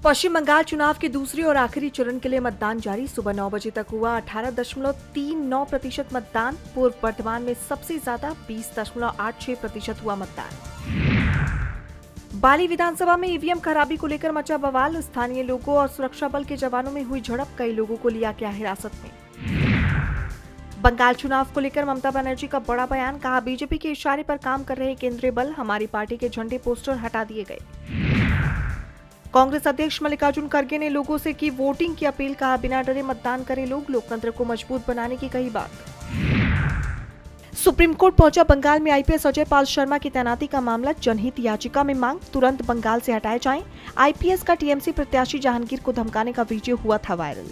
पश्चिम बंगाल चुनाव के दूसरे और आखिरी चरण के लिए मतदान जारी। सुबह 9 बजे तक हुआ 18.39% मतदान। पूर्व वर्तमान में सबसे ज्यादा 20.86% हुआ मतदान। बाली विधानसभा में ईवीएम खराबी को लेकर मचा बवाल। स्थानीय लोगों और सुरक्षा बल के जवानों में हुई झड़प। कई लोगों को लिया गया हिरासत में। बंगाल चुनाव को लेकर ममता बनर्जी का बड़ा बयान। कहा, बीजेपी के इशारे पर काम कर रहे केंद्रीय बल, हमारी पार्टी के झंडे पोस्टर हटा दिए गए। कांग्रेस अध्यक्ष मल्लिकार्जुन खड़गे ने लोगों से की वोटिंग की अपील। कहा, बिना डरे मतदान करें लोग, लोकतंत्र को मजबूत बनाने की कही बात। सुप्रीम कोर्ट पहुंचा बंगाल में आईपीएस अजय पाल शर्मा की तैनाती का मामला। जनहित याचिका में मांग, तुरंत बंगाल से हटाए जाएं। आईपीएस का टीएमसी प्रत्याशी जहांगीर को धमकाने का वीडियो हुआ था वायरल।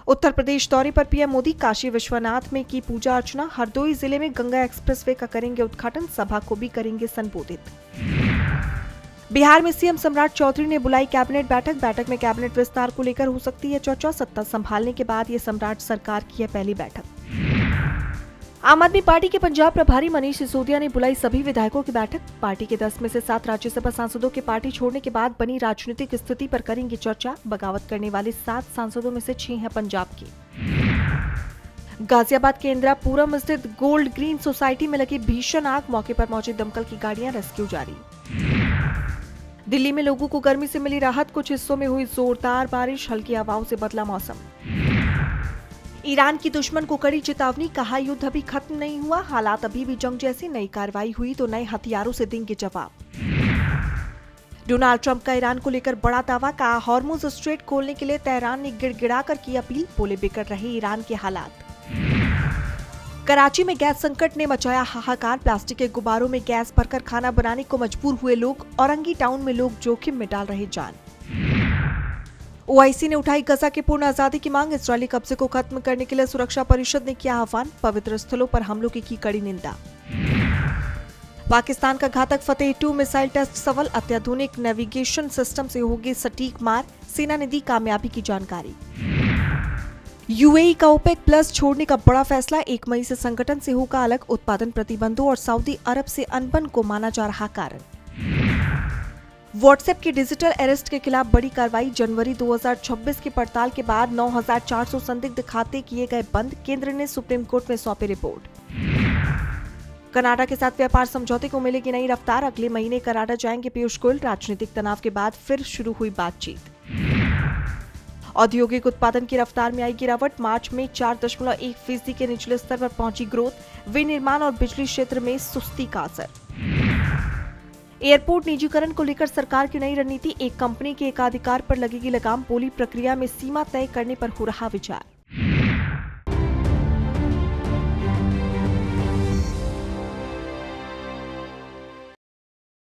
उत्तर प्रदेश दौरे पर पीएम मोदी। काशी विश्वनाथ में की पूजा अर्चना। हरदोई जिले में गंगा एक्सप्रेसवे का करेंगे उद्घाटन। सभा को भी करेंगे संबोधित। बिहार में सीएम सम्राट चौधरी ने बुलाई कैबिनेट बैठक में कैबिनेट विस्तार को लेकर हो सकती है चर्चा। सत्ता संभालने के बाद ये सम्राट सरकार की है पहली बैठक। आम आदमी पार्टी के पंजाब प्रभारी मनीष सिसोदिया ने बुलाई सभी विधायकों की बैठक। पार्टी के 10 में से 7 राज्यसभा सांसदों के पार्टी छोड़ने के बाद बनी राजनीतिक स्थिति पर करेंगे चर्चा। बगावत करने वाले 7 सांसदों में से 6 हैं पंजाब के। गाजियाबाद के इंदिरापुरम स्थित गोल्ड ग्रीन सोसाइटी में लगी भीषण आग। मौके पर पहुंची दमकल की गाड़ियां, रेस्क्यू जारी। दिल्ली में लोगों को गर्मी से मिली राहत। कुछ हिस्सों में हुई जोरदार बारिश। हल्की हवाओं से बदला मौसम। ईरान की दुश्मन को कड़ी चेतावनी। कहा, युद्ध अभी खत्म नहीं हुआ, हालात अभी भी जंग जैसे। नई कार्रवाई हुई तो नए हथियारों से देंगे जवाब। डोनाल्ड ट्रंप का ईरान को लेकर बड़ा दावा। कहा, हॉर्मुज स्ट्रेट खोलने के लिए तेहरान ने गिड़गिड़ाकर की अपील। बोले, बिगड़ रहे ईरान के हालात। कराची में गैस संकट ने मचाया हाहाकार। प्लास्टिक के गुब्बारों में गैस भरकर खाना बनाने को मजबूर हुए लोग। औरंगी टाउन में लोग जोखिम में डाल रहे जान। ओआईसी ने उठाई गजा के पूर्ण आजादी की मांग। इजरायली कब्जे को खत्म करने के लिए सुरक्षा परिषद ने किया आह्वान। पवित्र स्थलों पर हमलों की कड़ी निंदा। पाकिस्तान का घातक फतेह 2 मिसाइल टेस्ट सफल। अत्याधुनिक नेविगेशन सिस्टम से होगी सटीक मार। सेना ने दी कामयाबी की जानकारी। यूएई का ओपेक प्लस छोड़ने का बड़ा फैसला। 1 मई से संगठन से होगा अलग। उत्पादन प्रतिबंधों और सऊदी अरब से अनबन को माना जा रहा कारण। व्हाट्सएप की डिजिटल अरेस्ट के खिलाफ बड़ी कार्रवाई। जनवरी 2026 की पड़ताल के बाद 9,400 संदिग्ध खाते किए गए बंद। केंद्र ने सुप्रीम कोर्ट में सौंपी रिपोर्ट। कनाडा के साथ व्यापार समझौते को मिलेगी नई रफ्तार। अगले महीने कनाडा जाएंगे पीयूष गोयल। राजनीतिक तनाव के बाद फिर शुरू हुई बातचीत। औद्योगिक उत्पादन की रफ्तार में आई गिरावट। मार्च में 4.1% के निचले स्तर पर पहुंची ग्रोथ। विनिर्माण और बिजली क्षेत्र में सुस्ती का असर। एयरपोर्ट निजीकरण को लेकर सरकार की नई रणनीति। एक कंपनी के एकाधिकार पर लगेगी लगाम। बोली, प्रक्रिया में सीमा तय करने पर हो रहा विचार।